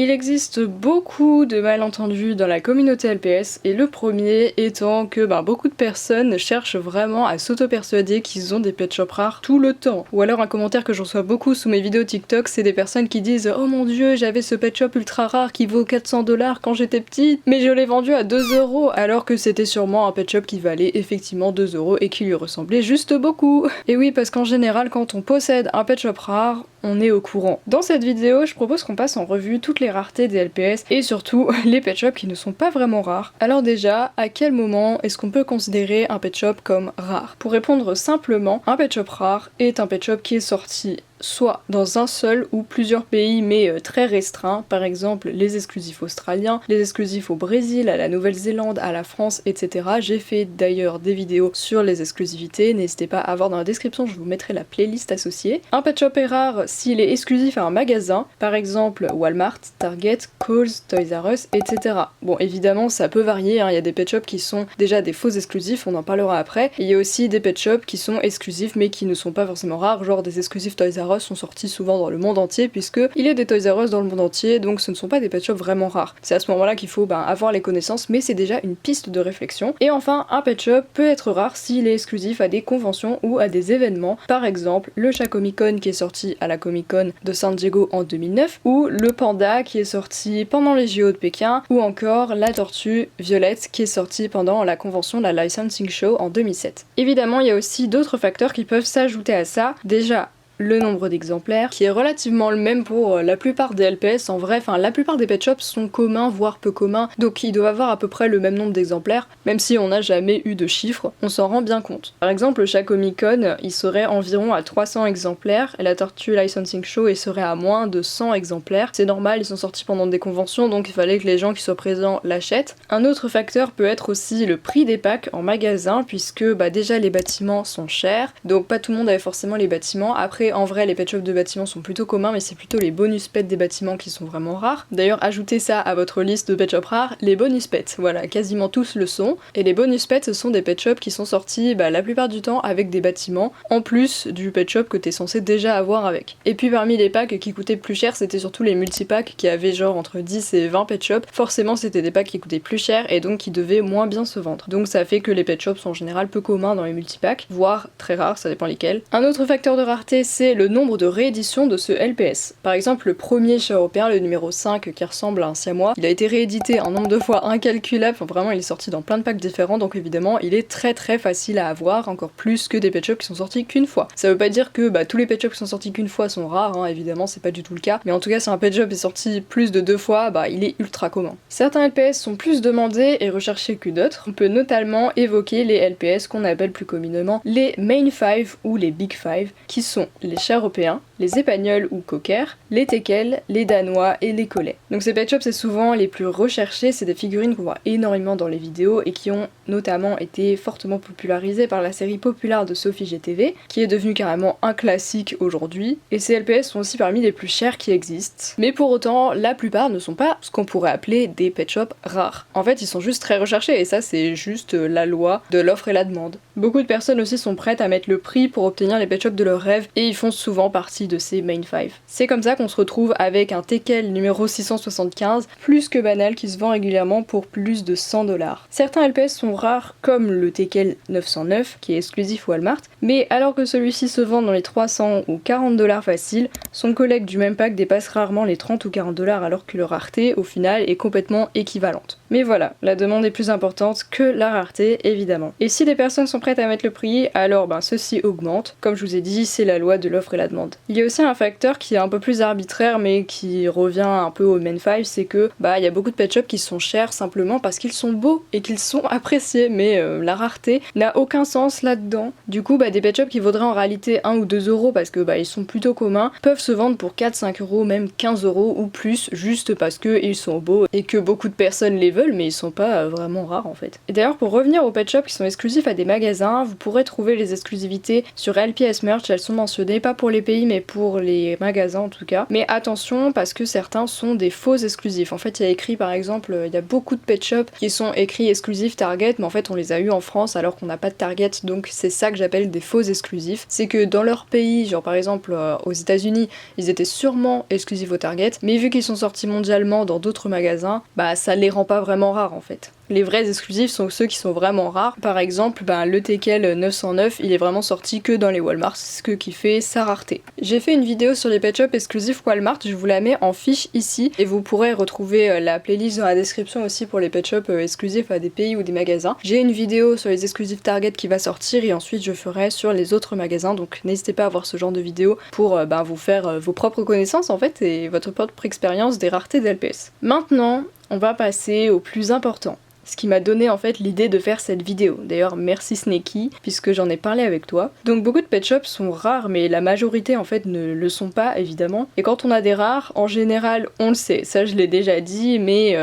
Il existe beaucoup de malentendus dans la communauté LPS et le premier étant que beaucoup de personnes cherchent vraiment à s'auto-persuader qu'ils ont des pet shops rares tout le temps. Ou alors un commentaire que je reçois beaucoup sous mes vidéos TikTok, c'est des personnes qui disent « Oh mon dieu, j'avais ce pet shop ultra rare qui vaut 400$ quand j'étais petite, mais je l'ai vendu à 2€ alors que c'était sûrement un pet shop qui valait effectivement 2€ et qui lui ressemblait juste beaucoup. » Et oui, parce qu'en général, quand on possède un pet shop rare, on est au courant. Dans cette vidéo, je propose qu'on passe en revue toutes les raretés des LPS et surtout les pet shops qui ne sont pas vraiment rares. Alors déjà, à quel moment est-ce qu'on peut considérer un pet shop comme rare? Pour répondre simplement, un pet shop rare est un pet shop qui est sorti soit dans un seul ou plusieurs pays mais très restreints, par exemple les exclusifs australiens, les exclusifs au Brésil, à la Nouvelle-Zélande, à la France, etc. J'ai fait d'ailleurs des vidéos sur les exclusivités, n'hésitez pas à voir dans la description, je vous mettrai la playlist associée. Un pet shop est rare s'il est exclusif à un magasin, par exemple Walmart, Target, Kohl's, Toys R Us, etc. Bon, évidemment ça peut varier, hein. Il y a des pet shops qui sont déjà des faux exclusifs, on en parlera après, et il y a aussi des pet shops qui sont exclusifs mais qui ne sont pas forcément rares, genre des exclusifs Toys R Us sont sortis souvent dans le monde entier puisque il y a des Toys R Us dans le monde entier, donc ce ne sont pas des pet shops vraiment rares. C'est à ce moment-là qu'il faut avoir les connaissances, mais c'est déjà une piste de réflexion. Et enfin, un pet shop peut être rare s'il est exclusif à des conventions ou à des événements, par exemple le chat Comic Con qui est sorti à la Comic Con de San Diego en 2009, ou le panda qui est sorti pendant les JO de Pékin, ou encore la tortue violette qui est sortie pendant la convention de la Licensing Show en 2007. Évidemment, il y a aussi d'autres facteurs qui peuvent s'ajouter à ça. Déjà, le nombre d'exemplaires, qui est relativement le même pour la plupart des LPS en vrai, enfin la plupart des pet shops sont communs, voire peu communs, donc ils doivent avoir à peu près le même nombre d'exemplaires, même si on n'a jamais eu de chiffres, on s'en rend bien compte. Par exemple, chaque Comic Con, il serait environ à 300 exemplaires, et la Tortue Licensing Show, il serait à moins de 100 exemplaires. C'est normal, ils sont sortis pendant des conventions, donc il fallait que les gens qui soient présents l'achètent. Un autre facteur peut être aussi le prix des packs en magasin, puisque déjà les bâtiments sont chers, donc pas tout le monde avait forcément les bâtiments. Après, en vrai, les pet shops de bâtiments sont plutôt communs, mais c'est plutôt les bonus pets des bâtiments qui sont vraiment rares. D'ailleurs, ajoutez ça à votre liste de pet shops rares, les bonus pets. Voilà, quasiment tous le sont. Et les bonus pets, ce sont des pet shops qui sont sortis la plupart du temps avec des bâtiments, en plus du pet shop que t'es censé déjà avoir avec. Et puis parmi les packs qui coûtaient plus cher, c'était surtout les multipacks qui avaient genre entre 10 et 20 pet shops. Forcément, c'était des packs qui coûtaient plus cher et donc qui devaient moins bien se vendre. Donc ça fait que les pet shops sont en général peu communs dans les multipacks, voire très rares, ça dépend lesquels. Un autre facteur de rareté, c'est le nombre de rééditions de ce LPS. Par exemple, le premier chat européen, le numéro 5, qui ressemble à un siamois, il a été réédité un nombre de fois incalculable, enfin vraiment il est sorti dans plein de packs différents, donc évidemment il est très facile à avoir, encore plus que des pet shops qui sont sortis qu'une fois. Ça veut pas dire que tous les pet shops qui sont sortis qu'une fois sont rares, hein, évidemment c'est pas du tout le cas, mais en tout cas si un pet shop est sorti plus de 2 fois, il est ultra commun. Certains LPS sont plus demandés et recherchés que d'autres. On peut notamment évoquer les LPS qu'on appelle plus communément les Main 5 ou les Big 5, qui sont les chats européens, les Épagnols ou Cocker, les Teckels, les Danois et les Collets. Donc ces pet shops c'est souvent les plus recherchés, c'est des figurines qu'on voit énormément dans les vidéos et qui ont notamment été fortement popularisées par la série populaire de Sophie GTV, qui est devenue carrément un classique aujourd'hui, et ces LPS sont aussi parmi les plus chers qui existent. Mais pour autant, la plupart ne sont pas ce qu'on pourrait appeler des pet shops rares. En fait, ils sont juste très recherchés et ça c'est juste la loi de l'offre et la demande. Beaucoup de personnes aussi sont prêtes à mettre le prix pour obtenir les pet shops de leurs rêves et ils font souvent partie de ces Main 5. C'est comme ça qu'on se retrouve avec un Teckel numéro 675, plus que banal, qui se vend régulièrement pour plus de 100$. Certains LPS sont rares, comme le Teckel 909, qui est exclusif Walmart, mais alors que celui-ci se vend dans les 300 ou 40$ faciles, son collègue du même pack dépasse rarement les 30 ou 40$ alors que leur rareté, au final, est complètement équivalente. Mais voilà, la demande est plus importante que la rareté, évidemment. Et si les personnes sont prêtes à mettre le prix, alors ceci augmente. Comme je vous ai dit, c'est la loi de l'offre et la demande. Il y a aussi un facteur qui est un peu plus arbitraire mais qui revient un peu au main 5, c'est que il y a beaucoup de pet shops qui sont chers simplement parce qu'ils sont beaux et qu'ils sont appréciés, mais la rareté n'a aucun sens là-dedans. Du coup des pet shops qui vaudraient en réalité 1 ou 2€ parce que ils sont plutôt communs, peuvent se vendre pour 4-5€, même 15€ ou plus, juste parce qu'ils sont beaux et que beaucoup de personnes les veulent, mais ils sont pas vraiment rares en fait. Et d'ailleurs, pour revenir aux pet shops qui sont exclusifs à des magasins, vous pourrez trouver les exclusivités sur LPS Merch, elles sont mentionnées n'est pas pour les pays mais pour les magasins en tout cas. Mais attention parce que certains sont des faux exclusifs. En fait il y a écrit par exemple, il y a beaucoup de pet shops qui sont écrits exclusifs Target mais en fait on les a eu en France alors qu'on n'a pas de Target, donc c'est ça que j'appelle des faux exclusifs. C'est que dans leur pays, genre par exemple aux États-Unis, ils étaient sûrement exclusifs au Target, mais vu qu'ils sont sortis mondialement dans d'autres magasins, bah ça les rend pas vraiment rares en fait. Les vrais exclusifs sont ceux qui sont vraiment rares. Par exemple, le Teckel 909, il est vraiment sorti que dans les Walmart, c'est ce qui fait sa rareté. J'ai fait une vidéo sur les pet shops exclusifs Walmart, je vous la mets en fiche ici, et vous pourrez retrouver la playlist dans la description aussi pour les pet shops exclusifs à des pays ou des magasins. J'ai une vidéo sur les exclusifs Target qui va sortir, et ensuite je ferai sur les autres magasins, donc n'hésitez pas à voir ce genre de vidéo pour vous faire vos propres connaissances en fait, et votre propre expérience des raretés d'LPS. Maintenant, on va passer au plus important. Ce qui m'a donné en fait l'idée de faire cette vidéo. D'ailleurs merci Snakey, puisque j'en ai parlé avec toi. Donc beaucoup de pet shops sont rares, mais la majorité en fait ne le sont pas évidemment. Et quand on a des rares, en général on le sait, ça je l'ai déjà dit, mais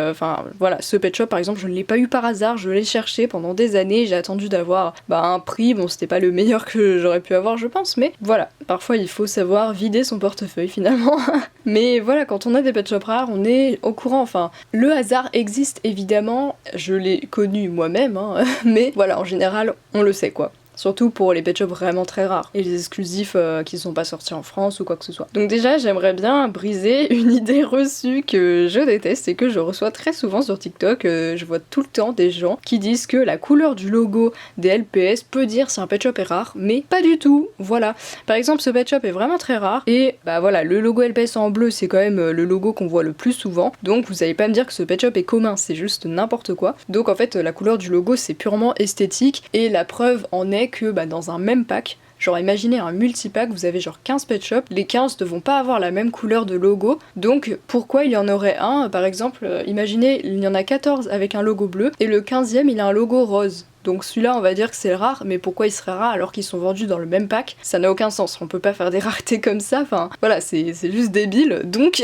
voilà, ce pet shop par exemple je ne l'ai pas eu par hasard, je l'ai cherché pendant des années, j'ai attendu d'avoir un prix, bon c'était pas le meilleur que j'aurais pu avoir je pense, mais voilà, parfois il faut savoir vider son portefeuille finalement. Mais voilà, quand on a des pet shops rares, on est au courant, enfin le hasard existe évidemment, je l'ai connu moi-même, mais voilà, en général, on le sait quoi. Surtout pour les pet shops vraiment très rares, et les exclusifs qui sont pas sortis en France ou quoi que ce soit. Donc déjà, j'aimerais bien briser une idée reçue que je déteste et que je reçois très souvent sur TikTok. Je vois tout le temps des gens qui disent que la couleur du logo des LPS peut dire si un pet shop est rare, mais pas du tout, voilà. Par exemple, ce pet shop est vraiment très rare, et voilà, le logo LPS en bleu, c'est quand même le logo qu'on voit le plus souvent, donc vous allez pas me dire que ce pet shop est commun, c'est juste n'importe quoi. Donc en fait, la couleur du logo, c'est purement esthétique, et la preuve en est que dans un même pack, genre imaginez un multipack, vous avez genre 15 pet shops, les 15 ne vont pas avoir la même couleur de logo, donc pourquoi il y en aurait un, par exemple, imaginez il y en a 14 avec un logo bleu, et le 15e il a un logo rose. Donc celui-là on va dire que c'est rare, mais pourquoi il serait rare alors qu'ils sont vendus dans le même pack? Ça n'a aucun sens, on peut pas faire des raretés comme ça, enfin voilà, c'est juste débile, donc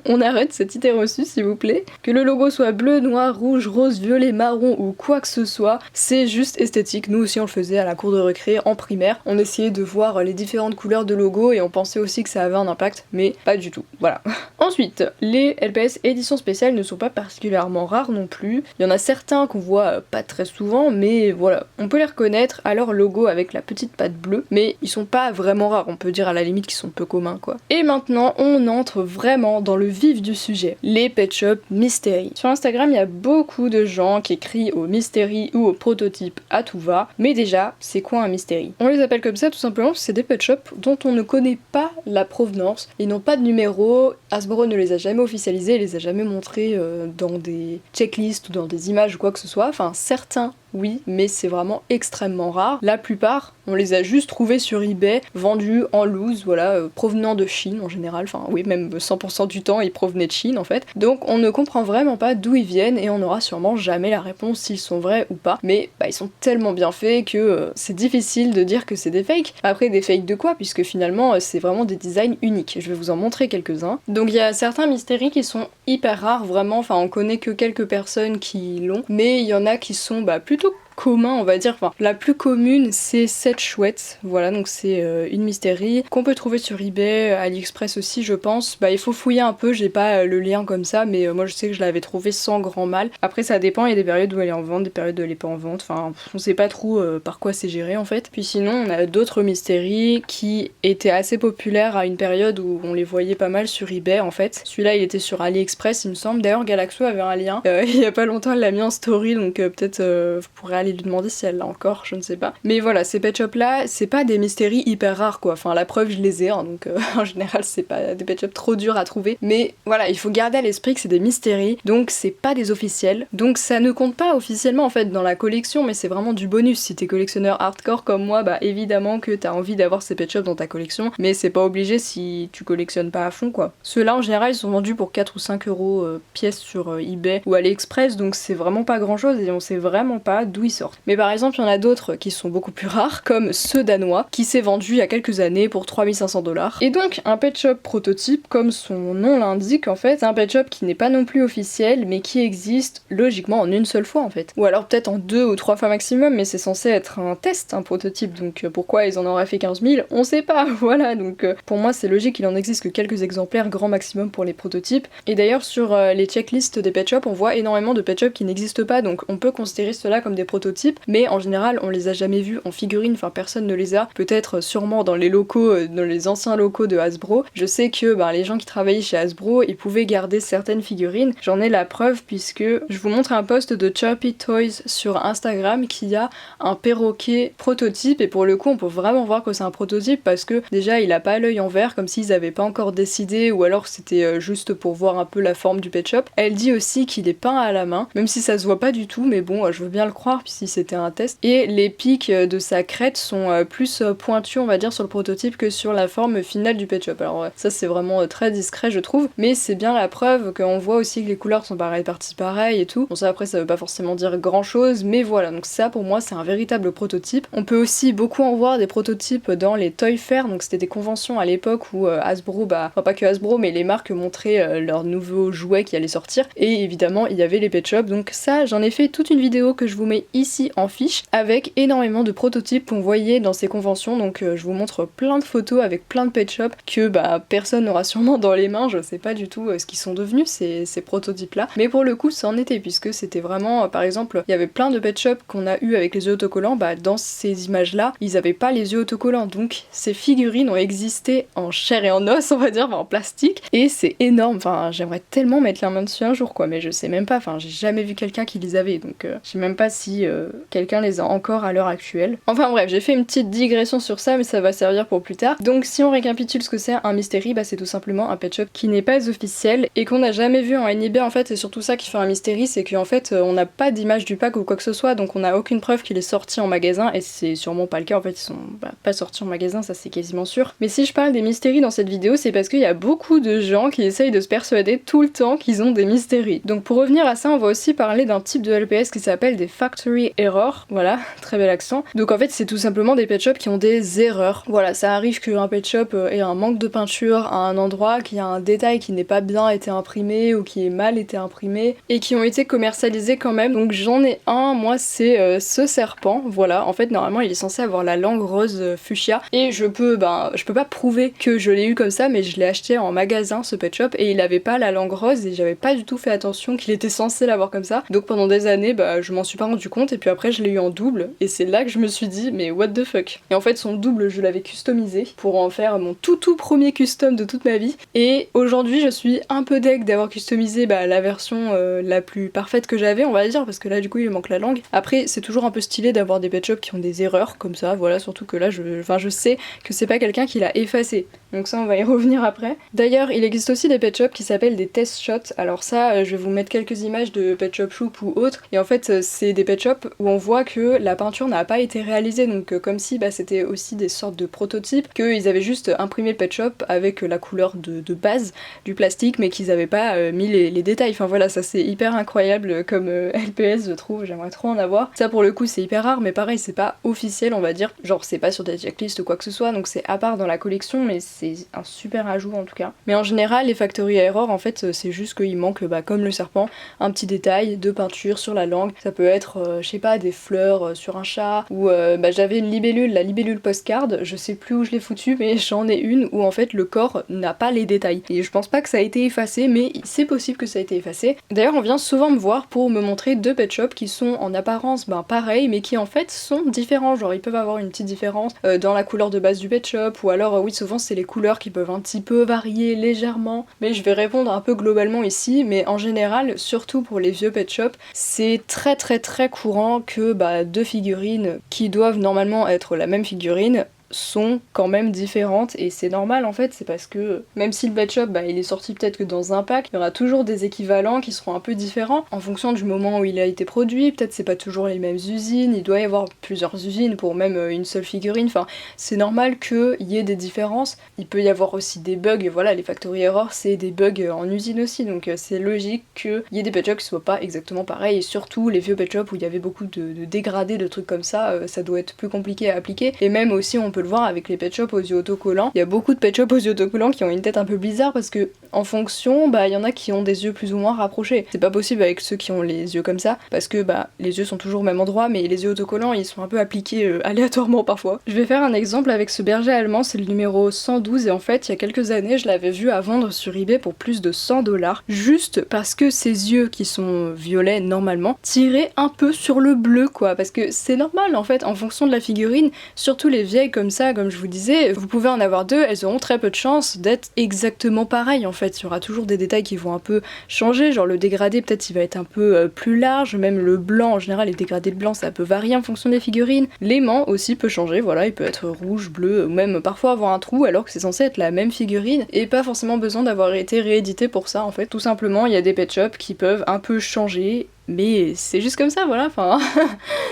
on arrête cette idée reçue s'il vous plaît. Que le logo soit bleu, noir, rouge, rose, violet, marron ou quoi que ce soit, c'est juste esthétique. Nous aussi on le faisait à la cour de récré en primaire, on essayait de voir les différentes couleurs de logo et on pensait aussi que ça avait un impact, mais pas du tout, voilà. Ensuite, les LPS éditions spéciales ne sont pas particulièrement rares non plus, il y en a certains qu'on voit pas très souvent, mais voilà, on peut les reconnaître à leur logo avec la petite patte bleue, mais ils sont pas vraiment rares, on peut dire à la limite qu'ils sont peu communs quoi. Et maintenant, on entre vraiment dans le vif du sujet, les pet shops mystery. Sur Instagram, il y a beaucoup de gens qui crient au mystery ou au prototype à tout va, mais déjà, c'est quoi un mystery? On les appelle comme ça tout simplement parce que c'est des pet shops dont on ne connaît pas la provenance, ils n'ont pas de numéro, Hasbro ne les a jamais officialisés, les a jamais montrés dans des checklists ou dans des images ou quoi que ce soit, enfin certains oui, mais c'est vraiment extrêmement rare. La plupart, on les a juste trouvés sur eBay, vendus en loose, voilà, provenant de Chine en général, enfin oui, même 100% du temps, ils provenaient de Chine en fait. Donc on ne comprend vraiment pas d'où ils viennent et on n'aura sûrement jamais la réponse s'ils sont vrais ou pas. Mais ils sont tellement bien faits que c'est difficile de dire que c'est des fakes. Après, des fakes de quoi? Puisque finalement, c'est vraiment des designs uniques. Je vais vous en montrer quelques-uns. Donc il y a certains mystery qui sont hyper rares, vraiment, enfin on connaît que quelques personnes qui l'ont, mais il y en a qui sont plutôt commun on va dire, enfin la plus commune c'est cette chouette, voilà donc c'est une mystery qu'on peut trouver sur eBay, AliExpress aussi je pense, il faut fouiller un peu, j'ai pas le lien comme ça mais moi je sais que je l'avais trouvé sans grand mal, après ça dépend, il y a des périodes où elle est en vente, des périodes où elle est pas en vente, enfin on sait pas trop par quoi c'est géré en fait. Puis sinon on a d'autres mystery qui étaient assez populaires à une période où on les voyait pas mal sur eBay en fait, celui-là il était sur AliExpress il me semble, d'ailleurs Galaxo avait un lien, il y a pas longtemps elle l'a mis en story donc peut-être vous pourrez aller lui demander si elle l'a encore, je ne sais pas. Mais voilà, ces pet shops là, c'est pas des mysteries hyper rares quoi, enfin la preuve je les ai, donc en général c'est pas des pet shops trop durs à trouver, mais voilà, il faut garder à l'esprit que c'est des mysteries, donc c'est pas des officiels, donc ça ne compte pas officiellement en fait dans la collection, mais c'est vraiment du bonus. Si t'es collectionneur hardcore comme moi, évidemment que t'as envie d'avoir ces pet shops dans ta collection, mais c'est pas obligé si tu collectionnes pas à fond quoi. Ceux-là en général ils sont vendus pour 4 ou 5 euros pièce sur eBay ou AliExpress, donc c'est vraiment pas grand chose et on sait vraiment pas d'où ils sortent. Mais par exemple, il y en a d'autres qui sont beaucoup plus rares, comme ce danois, qui s'est vendu il y a quelques années pour 3500 $. Et donc, un pet shop prototype, comme son nom l'indique en fait, c'est un pet shop qui n'est pas non plus officiel, mais qui existe logiquement en une seule fois en fait. Ou alors peut-être en 2 ou 3 fois maximum, mais c'est censé être un test, un prototype, donc pourquoi ils en auraient fait 15 000, on sait pas, voilà, donc pour moi c'est logique, il en existe que quelques exemplaires grand maximum pour les prototypes. Et d'ailleurs sur les checklists des pet shops, on voit énormément de pet shops qui n'existent pas, donc on peut considérer cela comme des prototypes, mais en général on les a jamais vus en figurine, enfin personne ne les a, peut-être sûrement dans les locaux, dans les anciens locaux de Hasbro. Je sais que les gens qui travaillaient chez Hasbro, ils pouvaient garder certaines figurines, j'en ai la preuve puisque je vous montre un post de Chirpy Toys sur Instagram qui a un perroquet prototype, et pour le coup on peut vraiment voir que c'est un prototype parce que déjà il a pas l'œil en vert comme s'ils avaient pas encore décidé, ou alors c'était juste pour voir un peu la forme du pet shop. Elle dit aussi qu'il est peint à la main, même si ça se voit pas du tout, mais bon je veux bien le croire puis si c'était un test. Et les pics de sa crête sont plus pointus on va dire sur le prototype que sur la forme finale du pet shop. Alors ça c'est vraiment très discret je trouve, mais c'est bien la preuve qu'on voit aussi que les couleurs sont pas réparties pareil et tout. Bon ça après ça veut pas forcément dire grand chose, mais voilà, donc ça pour moi c'est un véritable prototype. On peut aussi beaucoup en voir des prototypes dans les Toy Fair, donc c'était des conventions à l'époque où Hasbro, enfin pas que Hasbro mais les marques montraient leurs nouveaux jouets qui allaient sortir, et évidemment il y avait les pet shops, donc ça j'en ai fait toute une vidéo que je vous mets ici en fiche avec énormément de prototypes qu'on voyait dans ces conventions, donc je vous montre plein de photos avec plein de pet shops que personne n'aura sûrement dans les mains, je sais pas du tout ce qu'ils sont devenus ces prototypes là, mais pour le coup ça en était puisque c'était vraiment, par exemple il y avait plein de pet shops qu'on a eu avec les yeux autocollants, dans ces images là ils avaient pas les yeux autocollants, donc ces figurines ont existé en chair et en os on va dire, en plastique, et c'est énorme, enfin j'aimerais tellement mettre la main dessus un jour quoi, mais je sais même pas, enfin j'ai jamais vu quelqu'un qui les avait, donc je sais même pas si quelqu'un les a encore à l'heure actuelle. Enfin bref, j'ai fait une petite digression sur ça mais ça va servir pour plus tard. Donc si on récapitule ce que c'est un mystery, c'est tout simplement un pet shop qui n'est pas officiel et qu'on n'a jamais vu en NIB en fait, c'est surtout ça qui fait un mystery, c'est qu'en fait on n'a pas d'image du pack ou quoi que ce soit, donc on n'a aucune preuve qu'il est sorti en magasin, et c'est sûrement pas le cas en fait, ils sont pas sortis en magasin, ça c'est quasiment sûr. Mais si je parle des mysteries dans cette vidéo, c'est parce qu'il y a beaucoup de gens qui essayent de se persuader tout le temps qu'ils ont des mysteries. Donc pour revenir à ça, on va aussi parler d'un type de LPS qui s'appelle des factory errors, voilà, très bel accent. Donc en fait c'est tout simplement des pet shops qui ont des erreurs. Voilà, ça arrive qu'un pet shop ait un manque de peinture à un endroit, qu'il y a un détail qui n'est pas bien été imprimé ou qui est mal été imprimé, et qui ont été commercialisés quand même. Donc j'en ai un, moi c'est ce serpent, voilà, en fait normalement il est censé avoir la langue rose fuchsia, et je peux pas prouver que je l'ai eu comme ça, mais je l'ai acheté en magasin ce pet shop et il avait pas la langue rose, et j'avais pas du tout fait attention qu'il était censé l'avoir comme ça, donc pendant des années je m'en suis pas rendu compte, et puis après je l'ai eu en double, et c'est là que je me suis dit mais what the fuck. Et en fait son double je l'avais customisé pour en faire mon tout premier custom de toute ma vie, et aujourd'hui je suis un peu deg d'avoir customisé la version la plus parfaite que j'avais on va dire, parce que là du coup il manque la langue. Après c'est toujours un peu stylé d'avoir des pet shops qui ont des erreurs comme ça, voilà, surtout que là je sais que c'est pas quelqu'un qui l'a effacé, donc ça on va y revenir après. D'ailleurs il existe aussi des pet shops qui s'appellent des test shots, alors ça je vais vous mettre quelques images de pet shop shop ou autres, et en fait c'est des pet shops où on voit que la peinture n'a pas été réalisée, donc comme si c'était aussi des sortes de prototypes, qu'ils avaient juste imprimé le pet shop avec la couleur de base du plastique, mais qu'ils avaient pas mis les détails. Enfin voilà, ça c'est hyper incroyable comme LPS je trouve, j'aimerais trop en avoir. Ça pour le coup c'est hyper rare, mais pareil c'est pas officiel on va dire, genre c'est pas sur des checklists ou quoi que ce soit, donc c'est à part dans la collection, mais c'est un super ajout en tout cas. Mais en général les factory errors en fait c'est juste qu'il manque comme le serpent un petit détail de peinture sur la langue, ça peut être je sais pas des fleurs sur un chat, ou j'avais une libellule, la libellule postcard, je sais plus où je l'ai foutu mais j'en ai une où en fait le corps n'a pas les détails, et je pense pas que ça a été effacé, mais c'est possible que ça a été effacé. D'ailleurs on vient souvent me voir pour me montrer deux pet shops qui sont en apparence pareils mais qui en fait sont différents, genre ils peuvent avoir une petite différence dans la couleur de base du pet shop, ou alors oui souvent c'est les couleurs qui peuvent un petit peu varier légèrement, mais je vais répondre un peu globalement ici, mais en général surtout pour les vieux pet shops c'est très courant que deux figurines qui doivent normalement être la même figurine sont quand même différentes et c'est normal en fait, c'est parce que même si le pet shop il est sorti peut-être que dans un pack, il y aura toujours des équivalents qui seront un peu différents en fonction du moment où il a été produit, peut-être c'est pas toujours les mêmes usines, il doit y avoir plusieurs usines pour même une seule figurine, enfin c'est normal qu'il y ait des différences, il peut y avoir aussi des bugs, et voilà les factory errors c'est des bugs en usine aussi, donc c'est logique qu'il y ait des pet shops qui soient pas exactement pareils, et surtout les vieux pet shops où il y avait beaucoup de dégradés, de trucs comme ça, ça doit être plus compliqué à appliquer, et même aussi on peut le voir avec les pet shops aux yeux autocollants, il y a beaucoup de pet shops aux yeux autocollants qui ont une tête un peu bizarre parce que en fonction, il y en a qui ont des yeux plus ou moins rapprochés, c'est pas possible avec ceux qui ont les yeux comme ça, parce que les yeux sont toujours au même endroit, mais les yeux autocollants ils sont un peu appliqués aléatoirement parfois. Je vais faire un exemple avec ce berger allemand, c'est le numéro 112, et en fait il y a quelques années je l'avais vu à vendre sur eBay pour plus de 100$, juste parce que ses yeux qui sont violets normalement tiraient un peu sur le bleu quoi, parce que c'est normal en fait en fonction de la figurine, surtout les vieilles comme ça, comme je vous disais, vous pouvez en avoir deux, elles auront très peu de chance d'être exactement pareilles en fait, il y aura toujours des détails qui vont un peu changer, genre le dégradé peut-être il va être un peu plus large, même le blanc en général, les dégradés de blanc ça peut varier en fonction des figurines, l'aimant aussi peut changer, voilà, il peut être rouge, bleu, ou même parfois avoir un trou alors que c'est censé être la même figurine, et pas forcément besoin d'avoir été réédité pour ça en fait, tout simplement il y a des pet shops qui peuvent un peu changer, mais c'est juste comme ça, voilà, enfin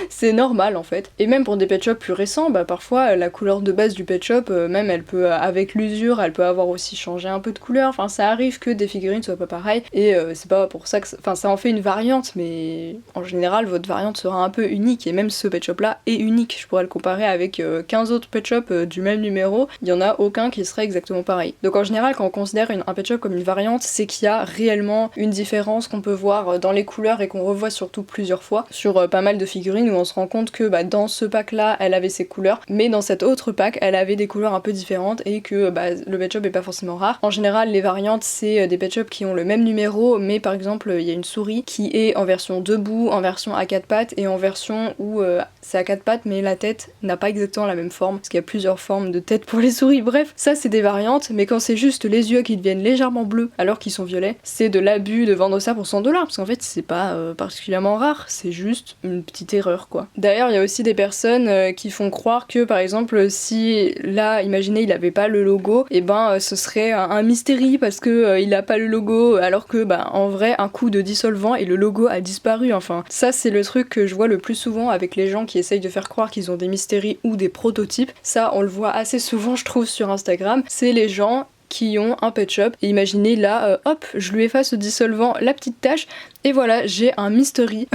c'est normal en fait. Et même pour des pet shops plus récents, parfois la couleur de base du pet shop, même elle peut, avec l'usure, elle peut avoir aussi changé un peu de couleur, enfin ça arrive que des figurines soient pas pareilles, et c'est pas pour ça que, enfin ça en fait une variante, mais en général votre variante sera un peu unique, et même ce pet shop là est unique, je pourrais le comparer avec 15 autres pet shops du même numéro, il y en a aucun qui serait exactement pareil. Donc en général quand on considère un pet shop comme une variante, c'est qu'il y a réellement une différence qu'on peut voir dans les couleurs et qu'on revoit surtout plusieurs fois sur pas mal de figurines où on se rend compte que dans ce pack là elle avait ses couleurs, mais dans cet autre pack elle avait des couleurs un peu différentes et que le pet shop est pas forcément rare. En général les variantes c'est des pet shops qui ont le même numéro, mais par exemple il y a une souris qui est en version debout, en version à quatre pattes et en version où c'est à quatre pattes mais la tête n'a pas exactement la même forme, parce qu'il y a plusieurs formes de tête pour les souris, bref ça c'est des variantes, mais quand c'est juste les yeux qui deviennent légèrement bleus alors qu'ils sont violets, c'est de l'abus de vendre ça pour 100$, parce qu'en fait c'est pas particulièrement rare, c'est juste une petite erreur quoi. D'ailleurs il y a aussi des personnes qui font croire que par exemple si là imaginez il avait pas le logo, et ce serait un mystérie parce que il a pas le logo, alors que en vrai un coup de dissolvant et le logo a disparu, enfin ça c'est le truc que je vois le plus souvent avec les gens qui essayent de faire croire qu'ils ont des mystéries ou des prototypes, ça on le voit assez souvent je trouve sur Instagram, c'est les gens qui ont un pet shop, et imaginez là, hop, je lui efface au dissolvant la petite tache, et voilà, j'ai un mystery.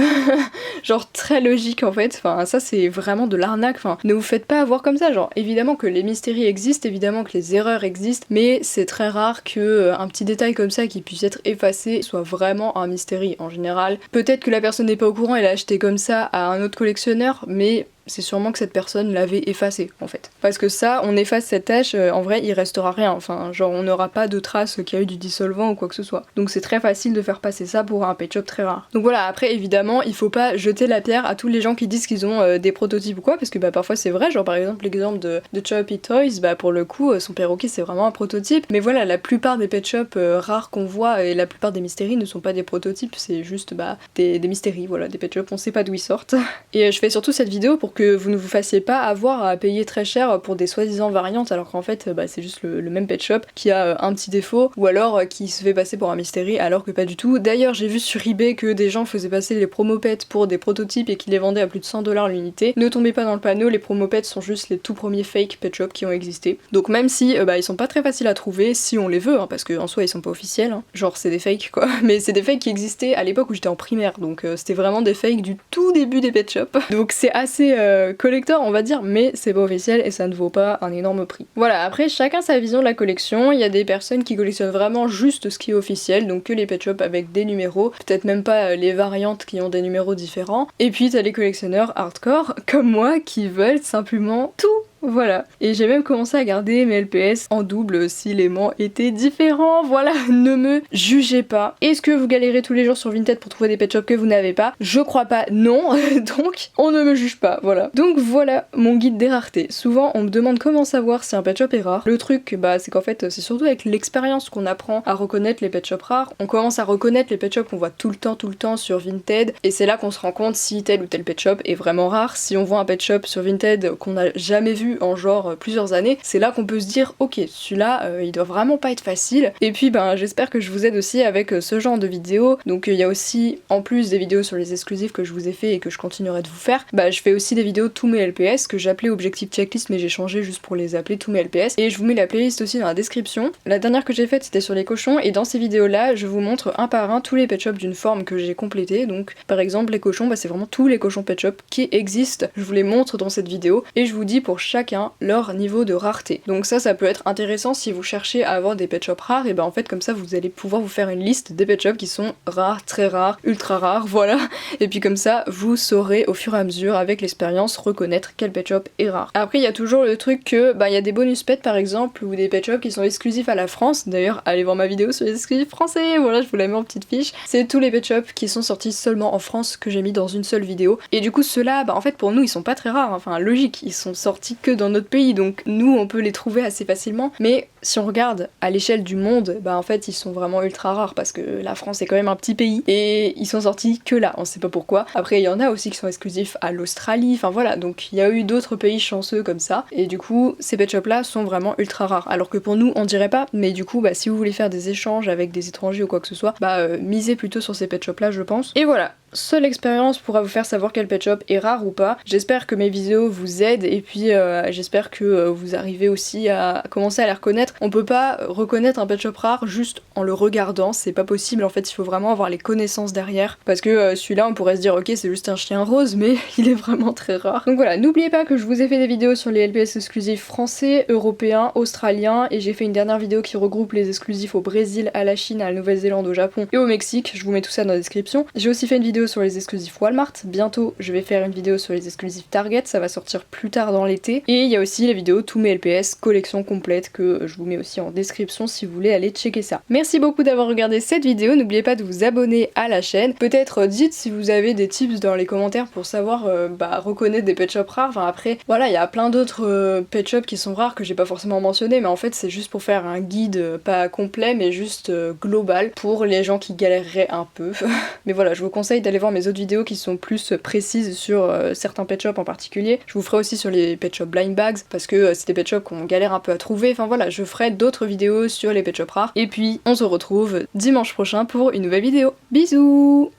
Genre très logique en fait, enfin ça c'est vraiment de l'arnaque, enfin ne vous faites pas avoir comme ça, genre évidemment que les mystéries existent, évidemment que les erreurs existent, mais c'est très rare que un petit détail comme ça qui puisse être effacé soit vraiment un mystéry en général. Peut-être que la personne n'est pas au courant, elle a acheté comme ça à un autre collectionneur, mais c'est sûrement que cette personne l'avait effacé en fait. Parce que ça, on efface cette tache, en vrai il restera rien, enfin genre on n'aura pas de traces qu'il y a eu du dissolvant ou quoi que ce soit. Donc c'est très facile de faire passer ça pour un pet shop très rare. Donc voilà, après évidemment il faut pas jeter la pierre à tous les gens qui disent qu'ils ont des prototypes ou quoi, parce que parfois c'est vrai, genre par exemple l'exemple de Choppy Toys, pour le coup son perroquet c'est vraiment un prototype, mais voilà la plupart des pet shops rares qu'on voit et la plupart des mystéries ne sont pas des prototypes, c'est juste des mystéries, voilà, des pet shops on sait pas d'où ils sortent. Et je fais surtout cette vidéo pour que vous ne vous fassiez pas avoir à payer très cher pour des soi-disant variantes, alors qu'en fait c'est juste le même pet shop qui a un petit défaut, ou alors qui se fait passer pour un mystérie alors que pas du tout. D'ailleurs j'ai vu sur eBay que des gens faisaient passer les promo pets pour des prototypes et qui les vendaient à plus de 100$ l'unité. Ne tombez pas dans le panneau, les promo pets sont juste les tout premiers fake pet shops qui ont existé. Donc même si ils sont pas très faciles à trouver si on les veut, parce qu'en soi ils sont pas officiels, genre c'est des fakes quoi, mais c'est des fakes qui existaient à l'époque où j'étais en primaire, donc c'était vraiment des fakes du tout début des pet shops. Donc c'est assez collector on va dire, mais c'est pas officiel et ça ne vaut pas un énorme prix. Voilà, après chacun sa vision de la collection, il y a des personnes qui collectionnent vraiment juste ce qui est officiel, donc que les pet shops avec des numéros, peut-être même pas les variantes qui ont des numéros différents, et puis t'as les collectionneurs hardcore, comme moi, qui veulent simplement tout. Voilà, et j'ai même commencé à garder mes LPS en double si l'aimant était différent, voilà, ne me jugez pas. Est-ce que vous galérez tous les jours sur Vinted pour trouver des pet shops que vous n'avez pas? Je crois pas, non, donc on ne me juge pas, voilà. Donc voilà mon guide des raretés. Souvent on me demande comment savoir si un pet shop est rare. Le truc, c'est qu'en fait c'est surtout avec l'expérience qu'on apprend à reconnaître les pet shops rares. On commence à reconnaître les pet shops qu'on voit tout le temps sur Vinted, et c'est là qu'on se rend compte si tel ou tel pet shop est vraiment rare. Si on voit un pet shop sur Vinted qu'on n'a jamais vu, vu en genre plusieurs années, c'est là qu'on peut se dire ok, celui-là il doit vraiment pas être facile. Et puis j'espère que je vous aide aussi avec ce genre de vidéos. Donc il y a aussi, en plus des vidéos sur les exclusifs que je vous ai fait et que je continuerai de vous faire, je fais aussi des vidéos tous mes LPS que j'appelais Objectif Checklist, mais j'ai changé juste pour les appeler tous mes LPS. Et je vous mets la playlist aussi dans la description. La dernière que j'ai faite c'était sur les cochons, et dans ces vidéos là je vous montre un par un tous les pet shops d'une forme que j'ai complété. Donc par exemple les cochons, c'est vraiment tous les cochons pet shop qui existent, je vous les montre dans cette vidéo et je vous dis pour chacun leur niveau de rareté. Donc ça peut être intéressant si vous cherchez à avoir des pet shops rares, et en fait comme ça vous allez pouvoir vous faire une liste des pet shops qui sont rares, très rares, ultra rares, voilà. Et puis comme ça vous saurez au fur et à mesure avec l'expérience reconnaître quel pet shop est rare. Après il y a toujours le truc que il y a des bonus pets par exemple, ou des pet shops qui sont exclusifs à la France. D'ailleurs allez voir ma vidéo sur les exclusifs français, voilà, je vous la mets en petite fiche. C'est tous les pet shops qui sont sortis seulement en France que j'ai mis dans une seule vidéo. Et du coup ceux-là, en fait pour nous ils sont pas très rares, enfin logique, ils sont sortis que dans notre pays, donc nous on peut les trouver assez facilement. Mais si on regarde à l'échelle du monde, en fait ils sont vraiment ultra rares parce que la France est quand même un petit pays et ils sont sortis que là, on sait pas pourquoi. Après il y en a aussi qui sont exclusifs à l'Australie, enfin voilà, donc il y a eu d'autres pays chanceux comme ça, et du coup ces pet shops là sont vraiment ultra rares. Alors que pour nous on dirait pas, mais du coup si vous voulez faire des échanges avec des étrangers ou quoi que ce soit, misez plutôt sur ces pet shops là je pense. Et voilà, seule expérience pourra vous faire savoir quel pet shop est rare ou pas. J'espère que mes vidéos vous aident, et puis j'espère que vous arrivez aussi à commencer à les reconnaître. On peut pas reconnaître un pet shop rare juste en le regardant, c'est pas possible en fait, il faut vraiment avoir les connaissances derrière, parce que celui-là on pourrait se dire ok c'est juste un chien rose, mais il est vraiment très rare. Donc voilà, n'oubliez pas que je vous ai fait des vidéos sur les LPS exclusifs français, européens, australiens, et j'ai fait une dernière vidéo qui regroupe les exclusifs au Brésil, à la Chine, à la Nouvelle-Zélande, au Japon et au Mexique, je vous mets tout ça dans la description. J'ai aussi fait une vidéo sur les exclusifs Walmart, bientôt je vais faire une vidéo sur les exclusifs Target, ça va sortir plus tard dans l'été, et il y a aussi les vidéos tous mes LPS, collection complète, que je vous mets aussi en description si vous voulez aller checker ça. Merci beaucoup d'avoir regardé cette vidéo, n'oubliez pas de vous abonner à la chaîne, peut-être dites si vous avez des tips dans les commentaires pour savoir reconnaître des pet shops rares. Enfin après voilà, il y a plein d'autres pet shops qui sont rares que j'ai pas forcément mentionné, mais en fait c'est juste pour faire un guide pas complet mais juste global pour les gens qui galéreraient un peu. Mais voilà, je vous conseille d'aller voir mes autres vidéos qui sont plus précises sur certains pet shops en particulier. Je vous ferai aussi sur les pet shops blind bags parce que c'est des pet shops qu'on galère un peu à trouver. Enfin voilà, je ferai d'autres vidéos sur les pet shops rares. Et puis on se retrouve dimanche prochain pour une nouvelle vidéo. Bisous!